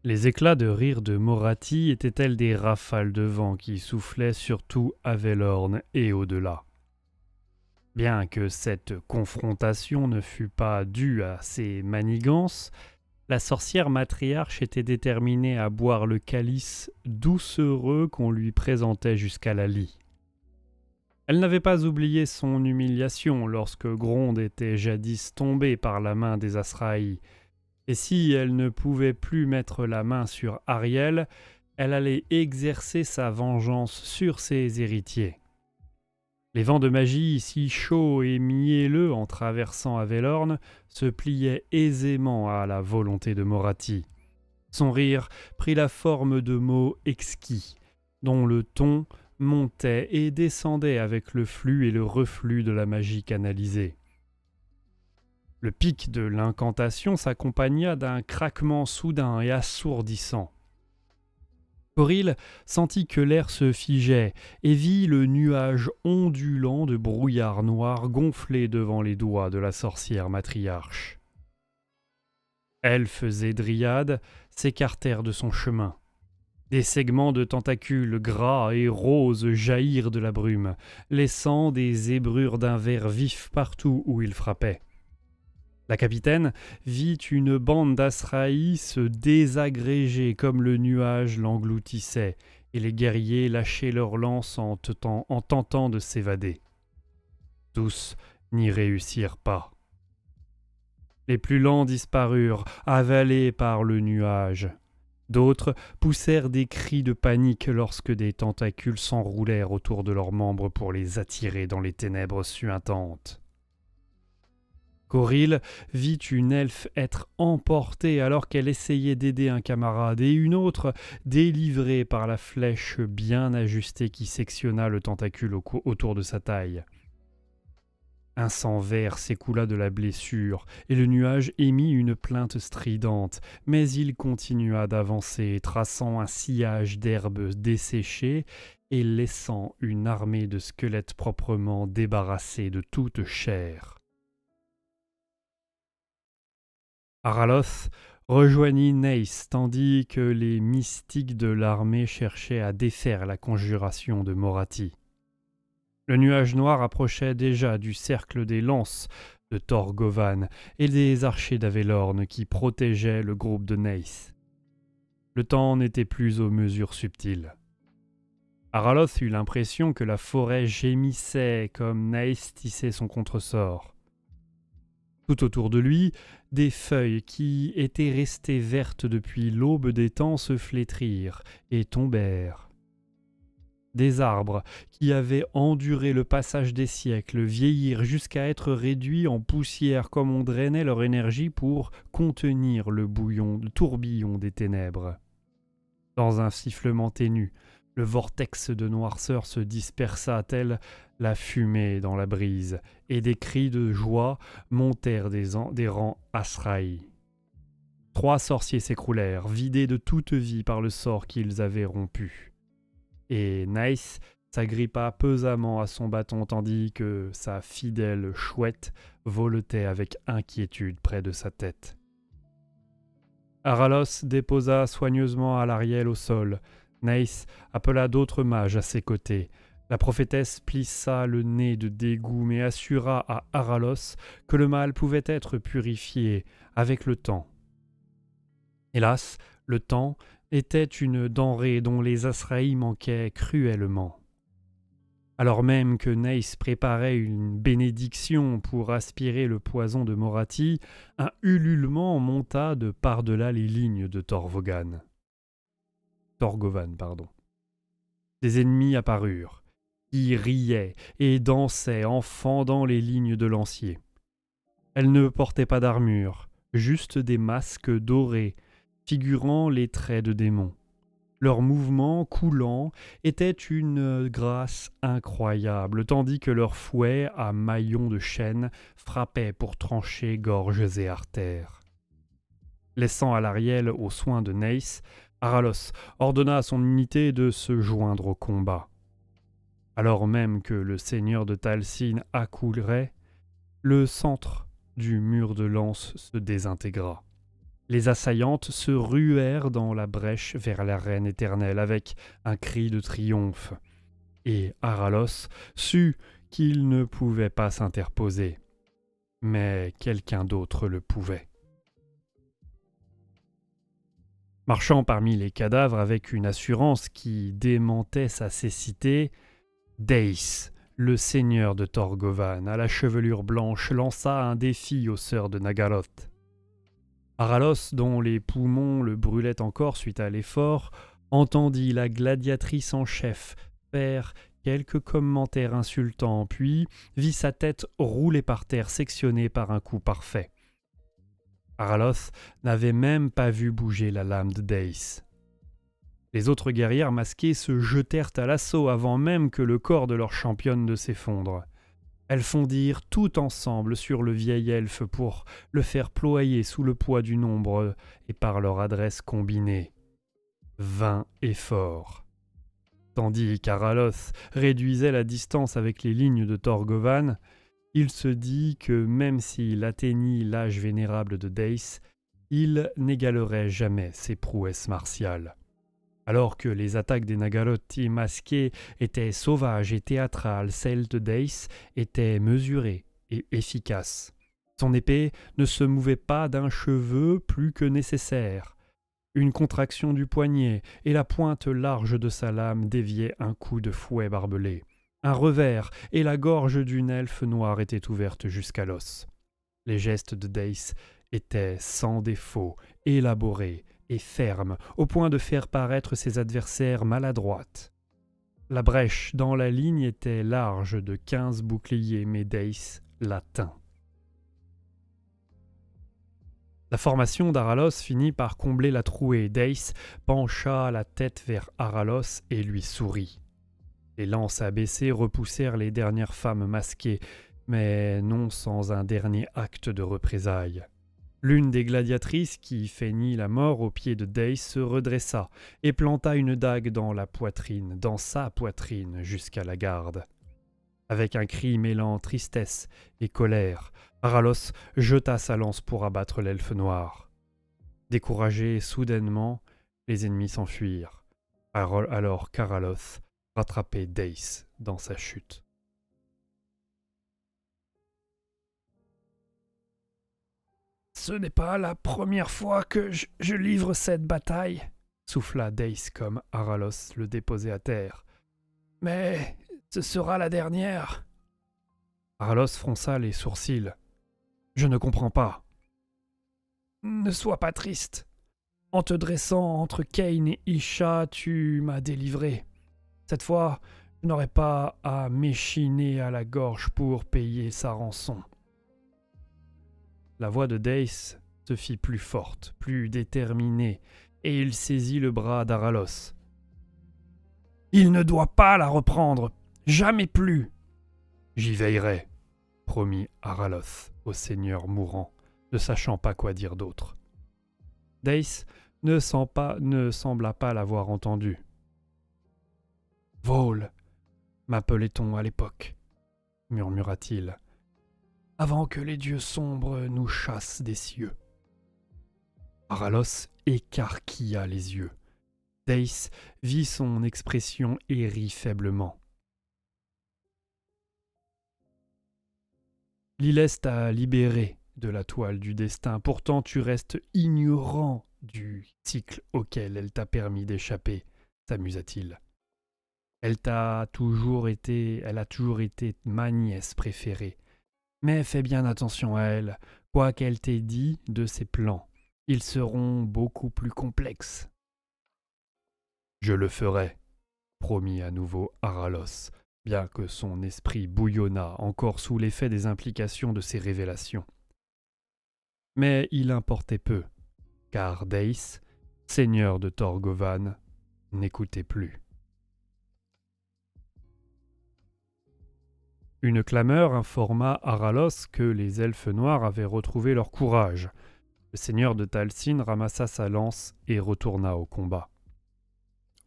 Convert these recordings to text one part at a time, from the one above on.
Les éclats de rire de Moratti étaient-elles des rafales de vent qui soufflaient surtout à Velorn et au-delà. Bien que cette confrontation ne fût pas due à ses manigances, la sorcière matriarche était déterminée à boire le calice doucereux qu'on lui présentait jusqu'à la lie. Elle n'avait pas oublié son humiliation lorsque Gronde était jadis tombé par la main des Asraï, et si elle ne pouvait plus mettre la main sur Ariel, elle allait exercer sa vengeance sur ses héritiers. Les vents de magie, si chauds et mielleux en traversant Avelorn, se pliaient aisément à la volonté de Moratti. Son rire prit la forme de mots exquis, dont le ton montait et descendait avec le flux et le reflux de la magie canalisée. Le pic de l'incantation s'accompagna d'un craquement soudain et assourdissant. Coril sentit que l'air se figeait et vit le nuage ondulant de brouillard noir gonfler devant les doigts de la sorcière matriarche. Elfes et dryades s'écartèrent de son chemin. Des segments de tentacules gras et roses jaillirent de la brume, laissant des zébrures d'un vert vif partout où ils frappaient. La capitaine vit une bande d'Asraï se désagréger comme le nuage l'engloutissait, et les guerriers lâcher leurs lances en tentant de s'évader. Tous n'y réussirent pas. Les plus lents disparurent, avalés par le nuage. D'autres poussèrent des cris de panique lorsque des tentacules s'enroulèrent autour de leurs membres pour les attirer dans les ténèbres suintantes. Coril vit une elfe être emportée alors qu'elle essayait d'aider un camarade et une autre délivrée par la flèche bien ajustée qui sectionna le tentacule autour de sa taille. Un sang vert s'écoula de la blessure et le nuage émit une plainte stridente, mais il continua d'avancer, traçant un sillage d'herbes desséchées et laissant une armée de squelettes proprement débarrassés de toute chair. Araloth rejoignit Neis tandis que les mystiques de l'armée cherchaient à défaire la conjuration de Moratti. Le nuage noir approchait déjà du cercle des lances de Thorgovan et des archers d'Avelorn qui protégeaient le groupe de Neis. Le temps n'était plus aux mesures subtiles. Araloth eut l'impression que la forêt gémissait comme Neis tissait son contresort. Tout autour de lui, des feuilles qui étaient restées vertes depuis l'aube des temps se flétrirent et tombèrent. Des arbres qui avaient enduré le passage des siècles vieillirent jusqu'à être réduits en poussière comme on drainait leur énergie pour contenir le tourbillon des ténèbres. Dans un sifflement ténu, le vortex de noirceur se dispersa tel la fumée dans la brise, et des cris de joie montèrent des rangs Asraï. 3 sorciers s'écroulèrent, vidés de toute vie par le sort qu'ils avaient rompu. Et Neis s'agrippa pesamment à son bâton tandis que sa fidèle chouette voletait avec inquiétude près de sa tête. Aralos déposa soigneusement Alariel au sol. Neis appela d'autres mages à ses côtés. La prophétesse plissa le nez de dégoût mais assura à Aralos que le mal pouvait être purifié avec le temps. Hélas, le temps était une denrée dont les Asraï manquaient cruellement. Alors même que Neis préparait une bénédiction pour aspirer le poison de Moratti, un ululement monta de par-delà les lignes de Thorgovan. Des ennemis apparurent, qui riaient et dansaient en fendant les lignes de lanciers. Elles ne portaient pas d'armure, juste des masques dorés, figurant les traits de démons. Leurs mouvements coulants étaient une grâce incroyable, tandis que leurs fouets à maillons de chêne frappaient pour trancher gorges et artères. Laissant Alariel aux soins de Neis, Aralos ordonna à son unité de se joindre au combat. Alors même que le seigneur de Talcine accourait, le centre du mur de lance se désintégra. Les assaillantes se ruèrent dans la brèche vers la reine éternelle avec un cri de triomphe. Et Aralos sut qu'il ne pouvait pas s'interposer. Mais quelqu'un d'autre le pouvait. Marchant parmi les cadavres avec une assurance qui démentait sa cécité, Deis, le seigneur de Torgovan, à la chevelure blanche, lança un défi aux sœurs de Nagaroth. Aralos, dont les poumons le brûlaient encore suite à l'effort, entendit la gladiatrice en chef faire quelques commentaires insultants, puis vit sa tête rouler par terre, sectionnée par un coup parfait. Aralos n'avait même pas vu bouger la lame de Deis. Les autres guerrières masquées se jetèrent à l'assaut avant même que le corps de leur championne ne s'effondre. Elles fondirent tout ensemble sur le vieil elfe pour le faire ployer sous le poids du nombre et par leur adresse combinée. Vain effort. Tandis qu'Aralos réduisait la distance avec les lignes de Torgovan, il se dit que même s'il atteignit l'âge vénérable de Deis, il n'égalerait jamais ses prouesses martiales. Alors que les attaques des Nagarothi masqués étaient sauvages et théâtrales, celles de Deis étaient mesurées et efficaces. Son épée ne se mouvait pas d'un cheveu plus que nécessaire. Une contraction du poignet et la pointe large de sa lame déviaient un coup de fouet barbelé. Un revers et la gorge d'une elfe noire étaient ouvertes jusqu'à l'os. Les gestes de Deis étaient sans défaut, élaborés et fermes, au point de faire paraître ses adversaires maladroites. La brèche dans la ligne était large de 15 boucliers, mais Deis la tint. La formation d'Aralos finit par combler la trouée. Deis pencha la tête vers Aralos et lui sourit. Les lances abaissées repoussèrent les dernières femmes masquées, mais non sans un dernier acte de représailles. L'une des gladiatrices qui feignit la mort aux pieds de Deis se redressa et planta une dague dans sa poitrine, jusqu'à la garde. Avec un cri mêlant tristesse et colère, Aralos jeta sa lance pour abattre l'elfe noir. Découragés soudainement, les ennemis s'enfuirent, alors qu'Aralos rattrapait Deis dans sa chute. « Ce n'est pas la première fois que je livre cette bataille, » souffla Deis comme Aralos le déposait à terre. « Mais ce sera la dernière. » Aralos fronça les sourcils. « Je ne comprends pas. »« Ne sois pas triste. En te dressant entre Kain et Isha, tu m'as délivré. Cette fois, je n'aurai pas à m'échiner à la gorge pour payer sa rançon. » La voix de Deis se fit plus forte, plus déterminée, et il saisit le bras d'Aralos. « Il ne doit pas la reprendre, jamais plus !»« J'y veillerai, » promit Aralos au seigneur mourant, ne sachant pas quoi dire d'autre. Deis ne sembla pas l'avoir entendu. « Vol, m'appelait-on à l'époque, » murmura-t-il. Avant que les dieux sombres nous chassent des cieux. Aralos écarquilla les yeux. Deis vit son expression et rit faiblement. L'Ilès t'a libéré de la toile du destin, pourtant tu restes ignorant du cycle auquel elle t'a permis d'échapper, s'amusa-t-il. Elle a toujours été ma nièce préférée. Mais fais bien attention à elle, quoi qu'elle t'ait dit de ses plans. Ils seront beaucoup plus complexes. Je le ferai, promit à nouveau Aralos, bien que son esprit bouillonnât encore sous l'effet des implications de ces révélations. Mais il importait peu, car Deis, seigneur de Torgovan, n'écoutait plus. Une clameur informa Aralos que les elfes noirs avaient retrouvé leur courage. Le seigneur de Talcin ramassa sa lance et retourna au combat.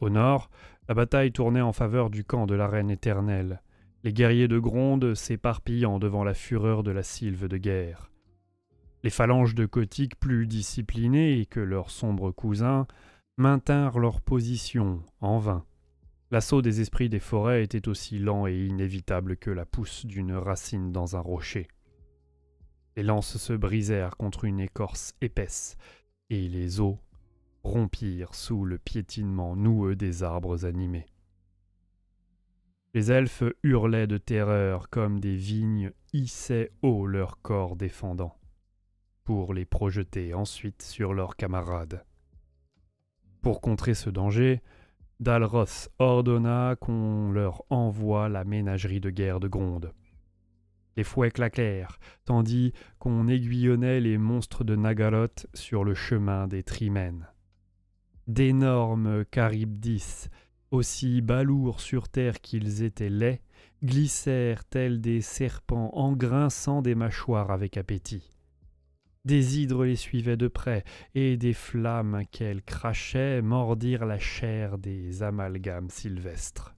Au nord, la bataille tournait en faveur du camp de la reine éternelle, les guerriers de Gronde s'éparpillant devant la fureur de la sylve de guerre. Les phalanges de Kotick, plus disciplinées que leurs sombres cousins, maintinrent leur position, en vain. L'assaut des esprits des forêts était aussi lent et inévitable que la pousse d'une racine dans un rocher. Les lances se brisèrent contre une écorce épaisse, et les os rompirent sous le piétinement noueux des arbres animés. Les elfes hurlaient de terreur comme des vignes hissaient haut leurs corps défendants, pour les projeter ensuite sur leurs camarades. Pour contrer ce danger, Dalroth ordonna qu'on leur envoie la ménagerie de guerre de Gronde. Les fouets claquèrent, tandis qu'on aiguillonnait les monstres de Nagaloth sur le chemin des Trimènes. D'énormes charybdis, aussi balourds sur terre qu'ils étaient laids, glissèrent tels des serpents en grinçant des mâchoires avec appétit. Des hydres les suivaient de près, et des flammes qu'elles crachaient mordirent la chair des amalgames sylvestres.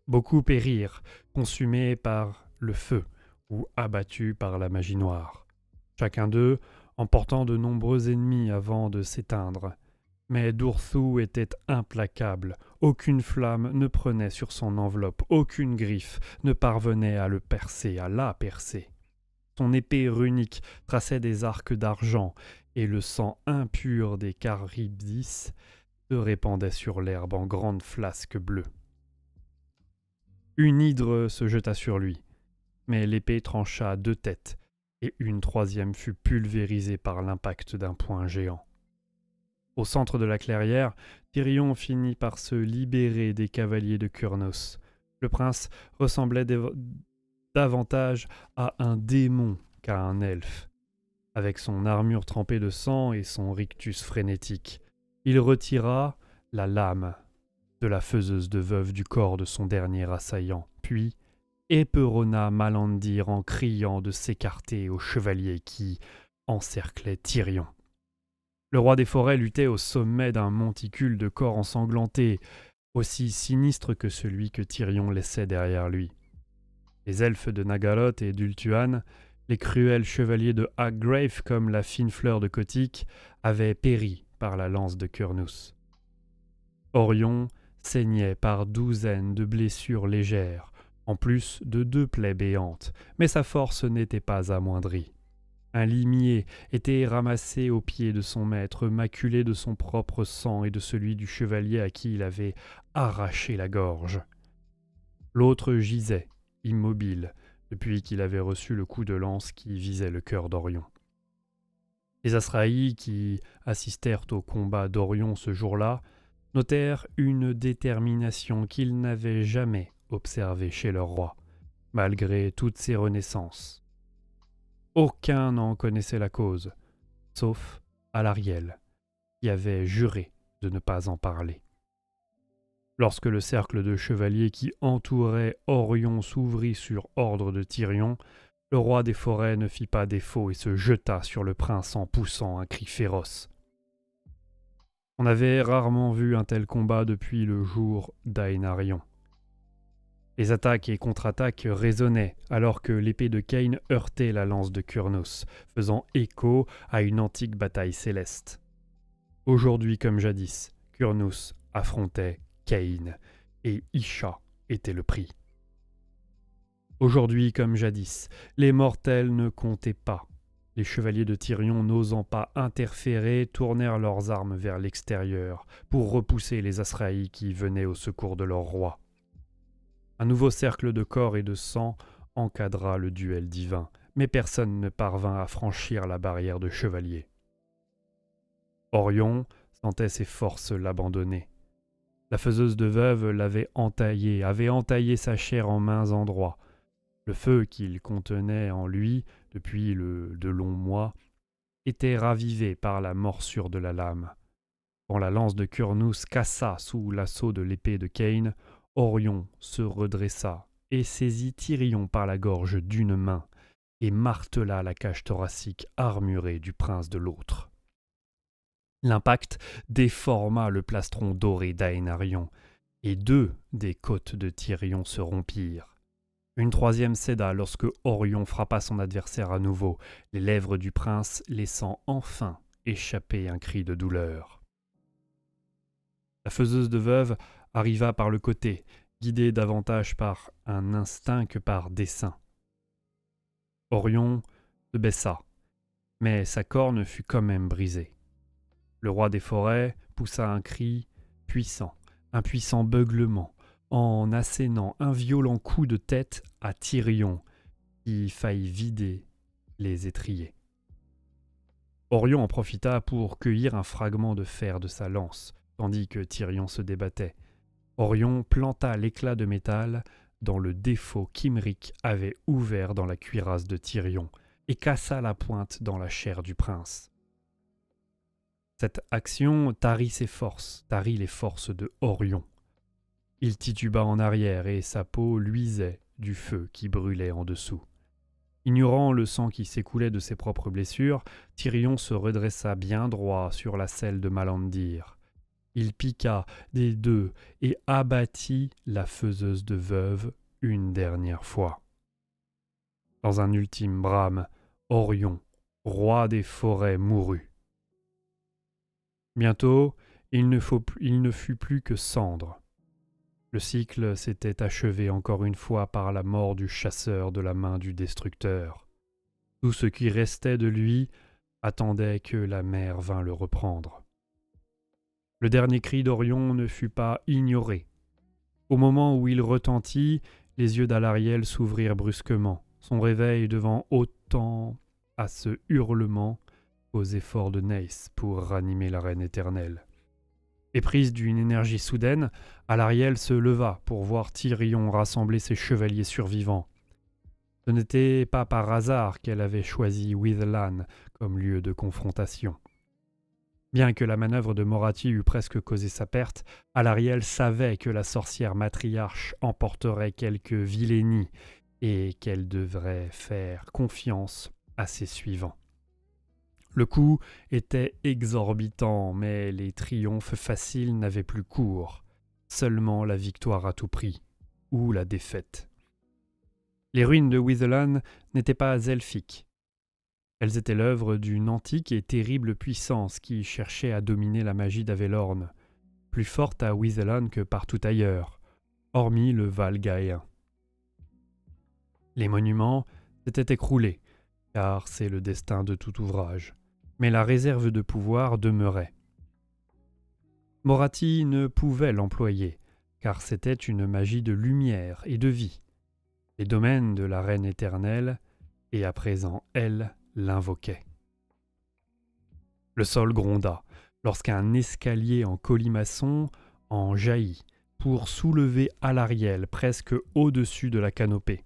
Beaucoup périrent, consumés par le feu ou abattus par la magie noire. Chacun d'eux emportant de nombreux ennemis avant de s'éteindre. Mais Durthu était implacable. Aucune flamme ne prenait sur son enveloppe, aucune griffe ne parvenait à le percer, à la percer. Son épée runique traçait des arcs d'argent, et le sang impur des charybdis se répandait sur l'herbe en grandes flasques bleues. Une hydre se jeta sur lui, mais l'épée trancha 2 têtes, et une 3e fut pulvérisée par l'impact d'un poing géant. Au centre de la clairière, Tyrion finit par se libérer des cavaliers de Kurnos. Le prince ressemblait davantage à un démon qu'à un elfe. Avec son armure trempée de sang et son rictus frénétique, il retira la lame de la faiseuse de veuve du corps de son dernier assaillant, puis éperonna Malandir en criant de s'écarter aux chevaliers qui encerclaient Tyrion. Le roi des forêts luttait au sommet d'un monticule de corps ensanglantés, aussi sinistre que celui que Tyrion laissait derrière lui. Les elfes de Nagaloth et d'Ultuan, les cruels chevaliers de Haggrave comme la fine fleur de Kotick, avaient péri par la lance de Kurnus. Orion saignait par douzaines de blessures légères, en plus de 2 plaies béantes, mais sa force n'était pas amoindrie. Un limier était ramassé aux pieds de son maître, maculé de son propre sang et de celui du chevalier à qui il avait arraché la gorge. L'autre gisait, immobile, depuis qu'il avait reçu le coup de lance qui visait le cœur d'Orion. Les Azraïs qui assistèrent au combat d'Orion ce jour-là notèrent une détermination qu'ils n'avaient jamais observée chez leur roi, malgré toutes ses renaissances. Aucun n'en connaissait la cause, sauf Alarielle, qui avait juré de ne pas en parler. Lorsque le cercle de chevaliers qui entourait Orion s'ouvrit sur ordre de Tyrion, le roi des forêts ne fit pas défaut et se jeta sur le prince en poussant un cri féroce. On avait rarement vu un tel combat depuis le jour d'Aénarion. Les attaques et contre-attaques résonnaient alors que l'épée de Cain heurtait la lance de Kurnus, faisant écho à une antique bataille céleste. Aujourd'hui comme jadis, Kurnus affrontait Cain, et Isha était le prix. Aujourd'hui comme jadis, les mortels ne comptaient pas. Les chevaliers de Tyrion, n'osant pas interférer, tournèrent leurs armes vers l'extérieur pour repousser les Azraïs qui venaient au secours de leur roi. Un nouveau cercle de corps et de sang encadra le duel divin, mais personne ne parvint à franchir la barrière de chevaliers. Orion sentait ses forces l'abandonner. La faiseuse de veuve avait entaillé sa chair en maints endroits. Le feu qu'il contenait en lui depuis de longs mois était ravivé par la morsure de la lame. Quand la lance de Kurnus cassa sous l'assaut de l'épée de Cain, Orion se redressa et saisit Tyrion par la gorge d'une main et martela la cage thoracique armurée du prince de l'autre. L'impact déforma le plastron doré d'Aénarion, et 2 des côtes de Tyrion se rompirent. Une troisième céda lorsque Orion frappa son adversaire à nouveau, les lèvres du prince laissant enfin échapper un cri de douleur. La faiseuse de veuve arriva par le côté, guidée davantage par un instinct que par dessein. Orion se baissa, mais sa corne fut quand même brisée. Le roi des forêts poussa un cri puissant, un puissant beuglement, en assénant un violent coup de tête à Tyrion, qui faillit vider les étriers. Orion en profita pour cueillir un fragment de fer de sa lance, tandis que Tyrion se débattait. Orion planta l'éclat de métal dans le défaut qu'Imric avait ouvert dans la cuirasse de Tyrion et cassa la pointe dans la chair du prince. Cette action tarit les forces de Orion. Il tituba en arrière et sa peau luisait du feu qui brûlait en dessous. Ignorant le sang qui s'écoulait de ses propres blessures, Tyrion se redressa bien droit sur la selle de Malandyr. Il piqua des deux et abattit la faiseuse de veuve une dernière fois. Dans un ultime brame, Orion, roi des forêts, mourut. Bientôt, il ne fut plus que cendre. Le cycle s'était achevé encore une fois par la mort du chasseur de la main du destructeur. Tout ce qui restait de lui attendait que la mer vînt le reprendre. Le dernier cri d'Orion ne fut pas ignoré. Au moment où il retentit, les yeux d'Alariel s'ouvrirent brusquement, son réveil devant autant à ce hurlement qu'aux efforts de Neis pour ranimer la reine éternelle. Éprise d'une énergie soudaine, Alariel se leva pour voir Tyrion rassembler ses chevaliers survivants. Ce n'était pas par hasard qu'elle avait choisi Withellan comme lieu de confrontation. Bien que la manœuvre de Morathi eût presque causé sa perte, Alariel savait que la sorcière matriarche emporterait quelque vilainie et qu'elle devrait faire confiance à ses suivants. Le coup était exorbitant, mais les triomphes faciles n'avaient plus cours, seulement la victoire à tout prix, ou la défaite. Les ruines de Withellan n'étaient pas elfiques. Elles étaient l'œuvre d'une antique et terrible puissance qui cherchait à dominer la magie d'Avelorn, plus forte à Withellan que partout ailleurs, hormis le Val Gaéen. Les monuments s'étaient écroulés, car c'est le destin de tout ouvrage, mais la réserve de pouvoir demeurait. Morathi ne pouvait l'employer, car c'était une magie de lumière et de vie, les domaines de la reine éternelle, et à présent elle l'invoquait. Le sol gronda, lorsqu'un escalier en colimaçon en jaillit, pour soulever Alariel presque au-dessus de la canopée.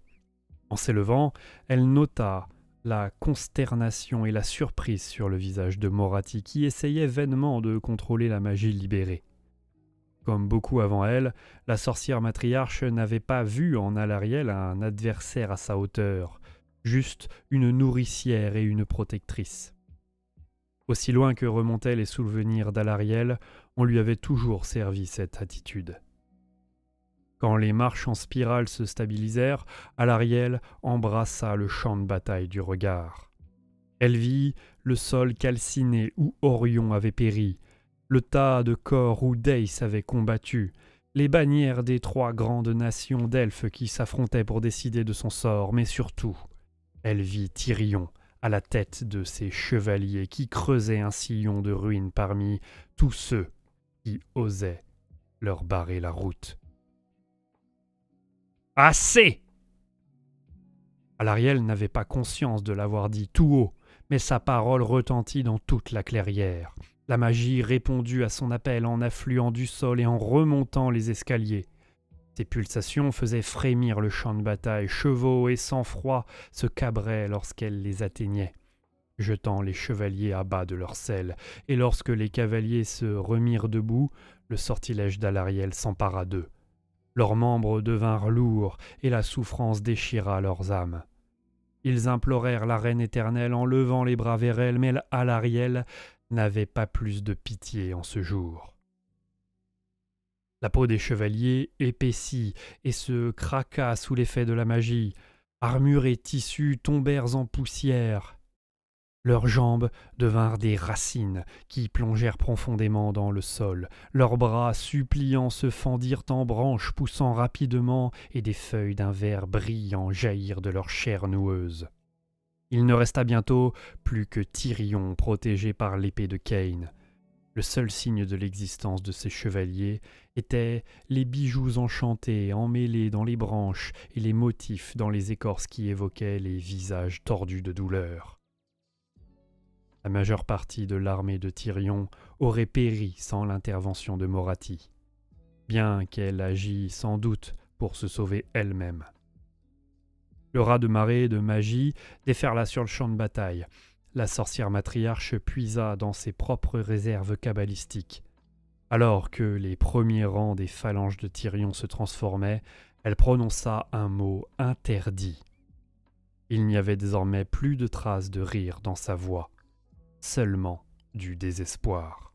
En s'élevant, elle nota la consternation et la surprise sur le visage de Morathi, qui essayait vainement de contrôler la magie libérée. Comme beaucoup avant elle, la sorcière matriarche n'avait pas vu en Alariel un adversaire à sa hauteur, juste une nourricière et une protectrice. Aussi loin que remontaient les souvenirs d'Alariel, on lui avait toujours servi cette attitude. Quand les marches en spirale se stabilisèrent, Alariel embrassa le champ de bataille du regard. Elle vit le sol calciné où Orion avait péri, le tas de corps où Deis avait combattu, les bannières des 3 grandes nations d'elfes qui s'affrontaient pour décider de son sort, mais surtout, elle vit Tyrion à la tête de ses chevaliers qui creusaient un sillon de ruines parmi tous ceux qui osaient leur barrer la route. « Assez !» Alariel n'avait pas conscience de l'avoir dit tout haut, mais sa parole retentit dans toute la clairière. La magie répondit à son appel en affluant du sol et en remontant les escaliers. Ses pulsations faisaient frémir le champ de bataille, chevaux et sang-froid se cabraient lorsqu'elle les atteignait, jetant les chevaliers à bas de leur selle, et lorsque les cavaliers se remirent debout, le sortilège d'Alariel s'empara d'eux. Leurs membres devinrent lourds, et la souffrance déchira leurs âmes. Ils implorèrent la reine éternelle en levant les bras vers elle, mais Alariel n'avait pas plus de pitié en ce jour. La peau des chevaliers épaissit et se craqua sous l'effet de la magie. Armure et tissus tombèrent en poussière. Leurs jambes devinrent des racines qui plongèrent profondément dans le sol. Leurs bras suppliants se fendirent en branches poussant rapidement et des feuilles d'un vert brillant jaillirent de leur chair noueuse. Il ne resta bientôt plus que Tyrion protégé par l'épée de Cain. Le seul signe de l'existence de ces chevaliers étaient les bijoux enchantés emmêlés dans les branches et les motifs dans les écorces qui évoquaient les visages tordus de douleur. La majeure partie de l'armée de Tyrion aurait péri sans l'intervention de Morathi, bien qu'elle agît sans doute pour se sauver elle-même. Le raz de marée de magie déferla sur le champ de bataille. La sorcière matriarche puisa dans ses propres réserves kabbalistiques. Alors que les premiers rangs des phalanges de Tyrion se transformaient, elle prononça un mot interdit. Il n'y avait désormais plus de traces de rire dans sa voix, seulement du désespoir.